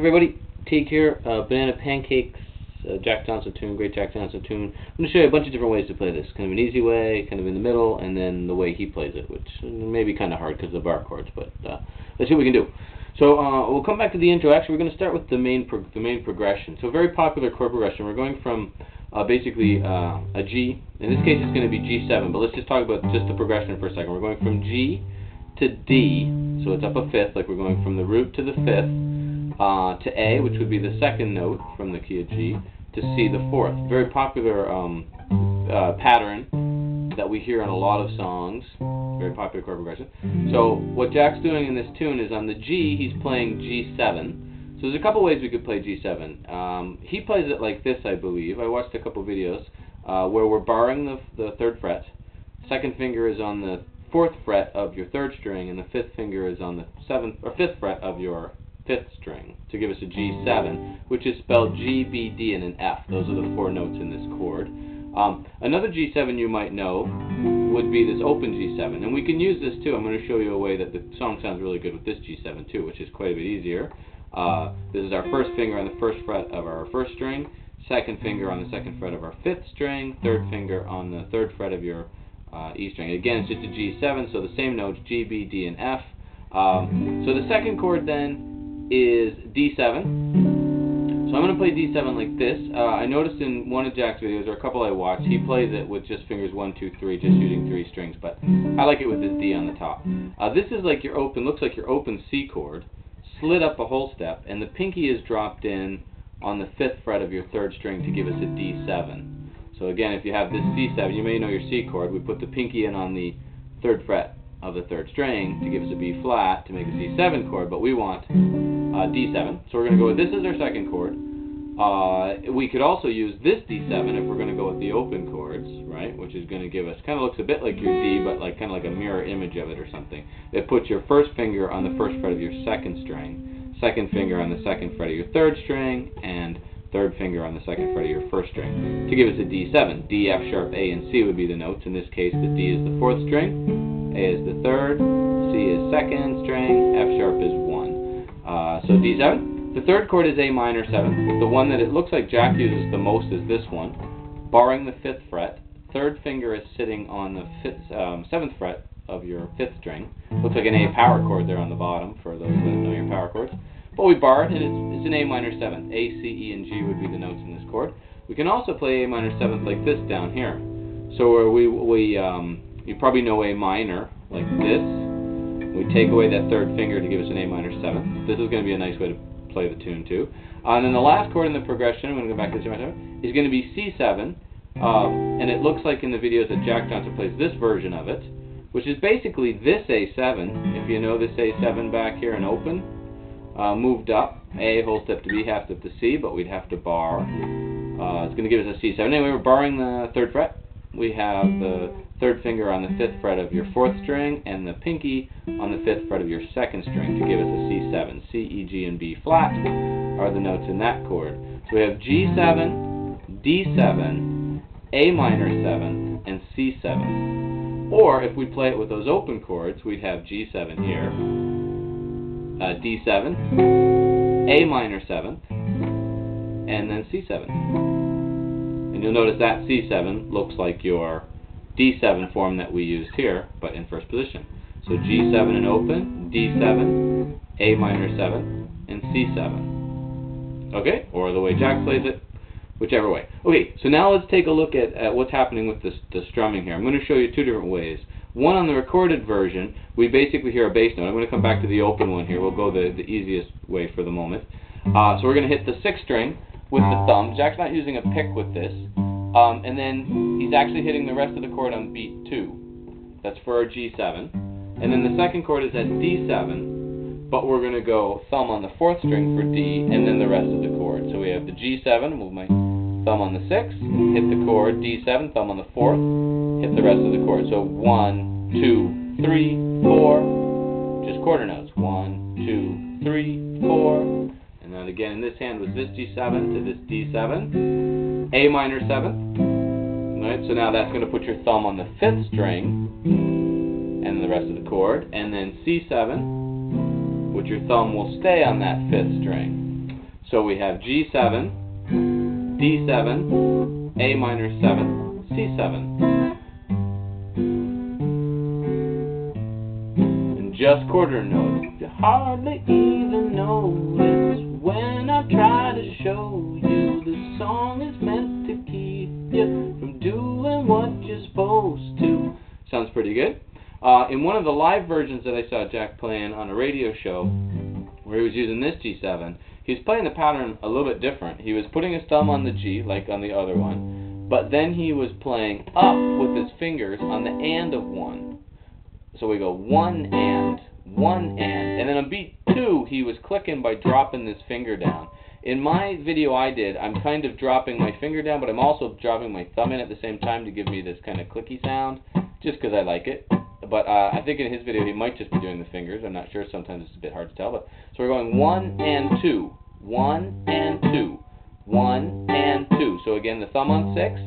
everybody, Teague here, Banana Pancakes, Jack Johnson tune, great Jack Johnson tune. I'm going to show you a bunch of different ways to play this. Kind of an easy way, kind of in the middle, and then the way he plays it, which may be kind of hard because of the bar chords, but let's see what we can do. So we'll come back to the intro. Actually, we're going to start with the main progression. So a very popular chord progression. We're going from basically a G. In this case, it's going to be G7, but let's just talk about just the progression for a second. We're going from G to D, so it's up a fifth, like we're going from the root to the fifth, to A, which would be the second note from the key of G, to C, the fourth. Very popular pattern that we hear in a lot of songs. Very popular chord progression. So what Jack's doing in this tune is on the G, he's playing G7. So there's a couple ways we could play G7. He plays it like this, I believe. I watched a couple videos where we're barring the third fret. Second finger is on the fourth fret of your third string, and the fifth finger is on the fifth fret of your fifth string to give us a G7, which is spelled G, B, D, and an F. Those are the four notes in this chord. Another G7 you might know would be this open G7, and we can use this too. I'm going to show you a way that the song sounds really good with this G7 too, which is quite a bit easier. This is our first finger on the first fret of our first string, second finger on the second fret of our fifth string, third finger on the third fret of your E string. Again, it's just a G7, so the same notes, G, B, D, and F. So the second chord then is D7. So I'm going to play D7 like this. I noticed in one of Jack's videos, or a couple I watched, he plays it with just fingers 1, 2, 3, just using 3 strings, but I like it with this D on the top. This is like your open, looks like your open C chord, slid up a whole step, and the pinky is dropped in on the fifth fret of your third string to give us a D7. So again, if you have this C7, you may know your C chord. We put the pinky in on the third fret of the third string to give us a B flat to make a C7 chord, but we want D7. So we're going to go with this as our second chord. We could also use this D7 if we're going to go with the open chords, right? Which is going to give us, kind of looks a bit like your D, but like kind of like a mirror image of it or something. It puts your first finger on the first fret of your second string, second finger on the second fret of your third string, and third finger on the second fret of your first string to give us a D7. D, F sharp, A, and C would be the notes. In this case, the D is the fourth string, A is the third, C is second string, F sharp is 1. So D7. The third chord is A minor 7. The one that it looks like Jack uses the most is this one. Barring the fifth fret, third finger is sitting on the seventh fret of your fifth string. Looks like an A power chord there on the bottom for those that know your power chords. But we bar it, and it's an A minor 7th. A, C, E, and G would be the notes in this chord. We can also play A minor 7th like this down here. So where you probably know A minor like this. We take away that third finger to give us an A minor 7th. This is going to be a nice way to play the tune too. And then the last chord in the progression, I'm going to go back to this is going to be C7. And it looks like in the videos that Jack Johnson plays this version of it, which is basically this A7. If you know this A7 back here and open. Moved up, A, whole step to B, half step to C, but we'd have to bar. It's going to give us a C7. Anyway, we're barring the third fret. We have the third finger on the fifth fret of your fourth string, and the pinky on the fifth fret of your second string to give us a C7. C, E, G, and B flat are the notes in that chord. So we have G7, D7, A minor 7, and C7. Or if we play it with those open chords, we'd have G7 here, D7, A minor 7th, and then C7. And you'll notice that C7 looks like your D7 form that we used here, but in first position. So G7 and open, D7, A minor 7th, and C7. Okay? Or the way Jack plays it, whichever way. Okay, so now let's take a look at what's happening with the strumming here. I'm going to show you two different ways. One, on the recorded version, we basically hear a bass note. I'm going to come back to the open one here. We'll go the easiest way for the moment. So we're going to hit the sixth string with the thumb. Jack's not using a pick with this. And then he's actually hitting the rest of the chord on beat 2. That's for our G7. And then the second chord is at D7, but we're going to go thumb on the fourth string for D, and then the rest of the chord. So we have the G7, move my thumb on the 6th, hit the chord, D7, thumb on the 4th, hit the rest of the chord. So 1, 2, 3, 4, just quarter notes. 1, 2, 3, 4. And then again in this hand was this G7 to this D7, A minor 7th. Right, so now that's going to put your thumb on the 5th string and the rest of the chord, and then C7, which your thumb will stay on that 5th string. So we have G7, D7, A minor 7, C7. And just quarter notes. You hardly even notice when I try to show you the song is meant to keep you from doing what you're supposed to. Sounds pretty good. In one of the live versions that I saw Jack playing on a radio show, where he was using this G7, he was playing the pattern a little bit different. He was putting his thumb on the G, like on the other one, but then he was playing up with his fingers on the and of one. So we go one and, and then on beat 2, he was clicking by dropping this finger down. In my video I did, I'm kind of dropping my finger down, but I'm also dropping my thumb in at the same time to give me this kind of clicky sound, just because I like it. But I think in his video he might just be doing the fingers. I'm not sure. Sometimes it's a bit hard to tell. But so we're going 1 and 2, 1 and 2, 1 and 2. So again, the thumb on 6,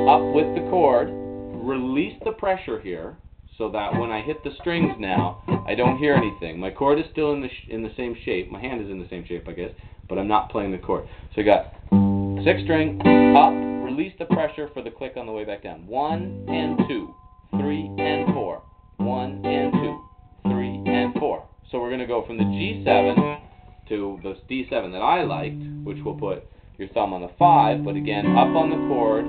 up with the chord, release the pressure here, so that when I hit the strings now, I don't hear anything. My chord is still in the same shape. My hand is in the same shape, I guess, but I'm not playing the chord. So I got 6th string, up, release the pressure for the click on the way back down. 1 and 2, 3 and 4, 1 and 2, 3 and 4. So we're going to go from the G7 to the D7 that I liked, which will put your thumb on the 5, but again, up on the chord,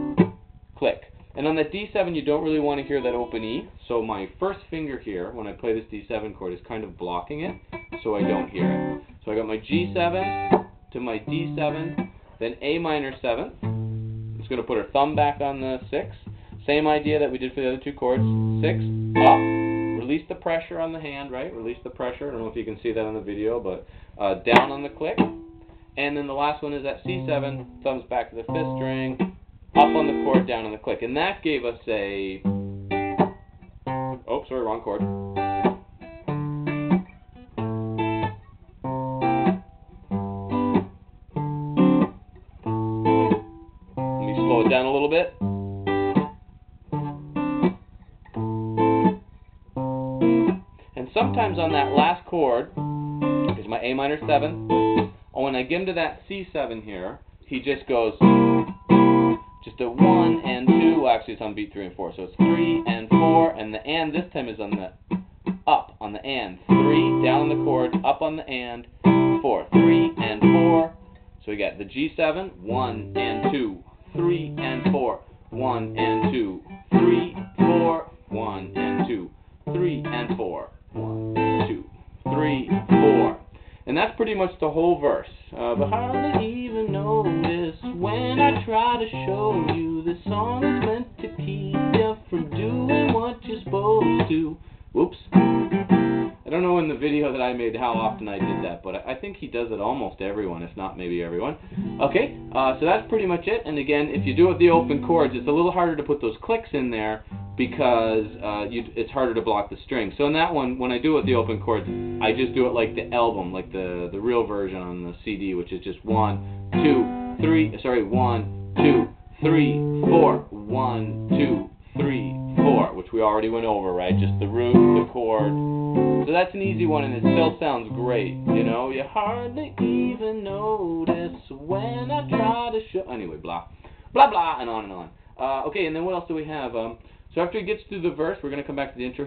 click. And on that D7, you don't really want to hear that open E, so my first finger here, when I play this D7 chord, is kind of blocking it, so I don't hear it. So I got my G7 to my D7, then A minor 7. I'm just going to put her thumb back on the 6. Same idea that we did for the other two chords. 6, up, release the pressure on the hand, right? Release the pressure. I don't know if you can see that on the video, but down on the click. And then the last one is that C7, thumbs back to the 5th string, up on the chord, down on the click. And that gave us a... Oh, sorry, wrong chord. Let me slow it down a little bit. And sometimes on that last chord is my A minor 7. And when I get him to that C7 here, he just goes... just a 1 and 2, well, actually it's on beat 3 and 4, so it's 3 and 4, and the and this time is on the up, on the and. 3, down on the chord, up on the and, 4, 3 and 4, so we got the G7, 1 and 2, 3 and 4, 1 and 2, 3, 4, 1 and 2, 3 and 4, 1, 2, 3, 4. And that's pretty much the whole verse. But hardly even notice when I try to show you the song is meant to keep you from doing what you're supposed to. Whoops. I don't know in the video that I made how often I did that, but I think he does it almost everyone, if not maybe everyone. Okay, so that's pretty much it. And again, if you do it with the open chords, it's a little harder to put those clicks in there because it's harder to block the string. So in that one, when I do it with the open chords, I just do it like the album, like the real version on the CD, which is just 1, 2, 3, sorry, 1, 2, 3, 4, 1, 2, 3, 4, which we already went over, right? Just the root, the chord. So that's an easy one, and it still sounds great, you know? You hardly even notice when I try to show... Anyway, blah, blah, blah, and on and on. Okay, and then what else do we have? So after he gets through the verse, we're going to come back to the intro.